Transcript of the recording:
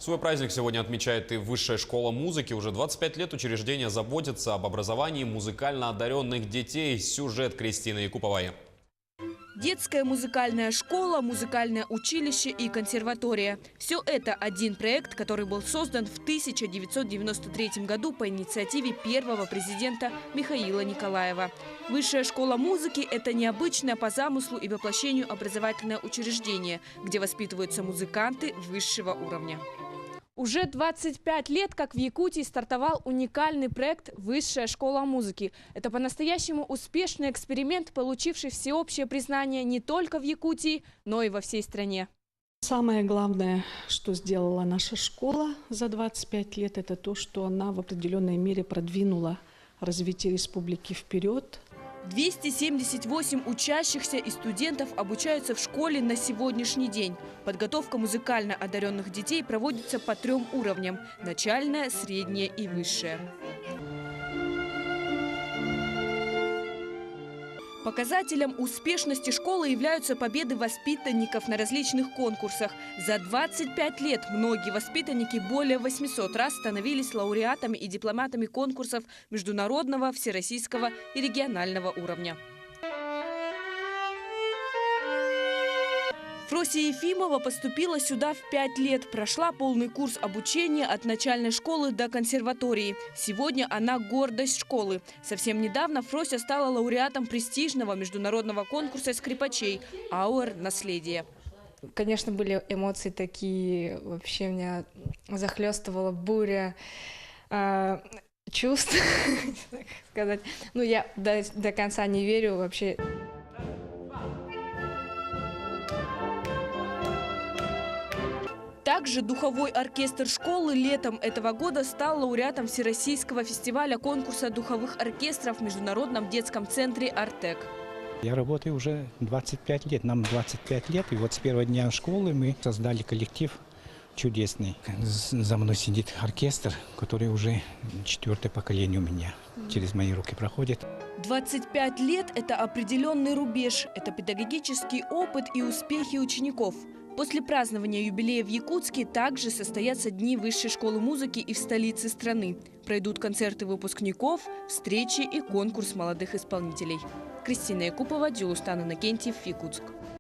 Свой праздник сегодня отмечает и Высшая школа музыки. Уже 25 лет учреждение заботится об образовании музыкально одаренных детей. Сюжет Кристины Якуповой. Детская музыкальная школа, музыкальное училище и консерватория. Все это один проект, который был создан в 1993 году по инициативе первого президента Михаила Николаева. Высшая школа музыки – это необычное по замыслу и воплощению образовательное учреждение, где воспитываются музыканты высшего уровня. Уже 25 лет, как в Якутии стартовал уникальный проект «Высшая школа музыки». Это по-настоящему успешный эксперимент, получивший всеобщее признание не только в Якутии, но и во всей стране. Самое главное, что сделала наша школа за 25 лет, это то, что она в определенной мере продвинула развитие республики вперед. 278 учащихся и студентов обучаются в школе на сегодняшний день. Подготовка музыкально одаренных детей проводится по 3 уровням – начальная, средняя и высшая. Показателем успешности школы являются победы воспитанников на различных конкурсах. За 25 лет многие воспитанники более 800 раз становились лауреатами и дипломатами конкурсов международного, всероссийского и регионального уровня. Фрося Ефимова поступила сюда в 5 лет, прошла полный курс обучения от начальной школы до консерватории. Сегодня она гордость школы. Совсем недавно Фрося стала лауреатом престижного международного конкурса скрипачей «Ауэр. Наследие». Конечно, были эмоции такие, вообще меня захлестывала буря чувств, так сказать. Ну, я до конца не верю вообще. Также духовой оркестр школы летом этого года стал лауреатом Всероссийского фестиваля конкурса духовых оркестров в Международном детском центре «Артек». Я работаю уже 25 лет, нам 25 лет, и вот с первого дня школы мы создали коллектив чудесный. За мной сидит оркестр, который уже 4-е поколение у меня через мои руки проходит. 25 лет – это определенный рубеж, это педагогический опыт и успехи учеников. После празднования юбилея в Якутске также состоятся Дни Высшей школы музыки и в столице страны. Пройдут концерты выпускников, встречи и конкурс молодых исполнителей. Кристина Якупова, Дилустан Иннокентьев, Якутск.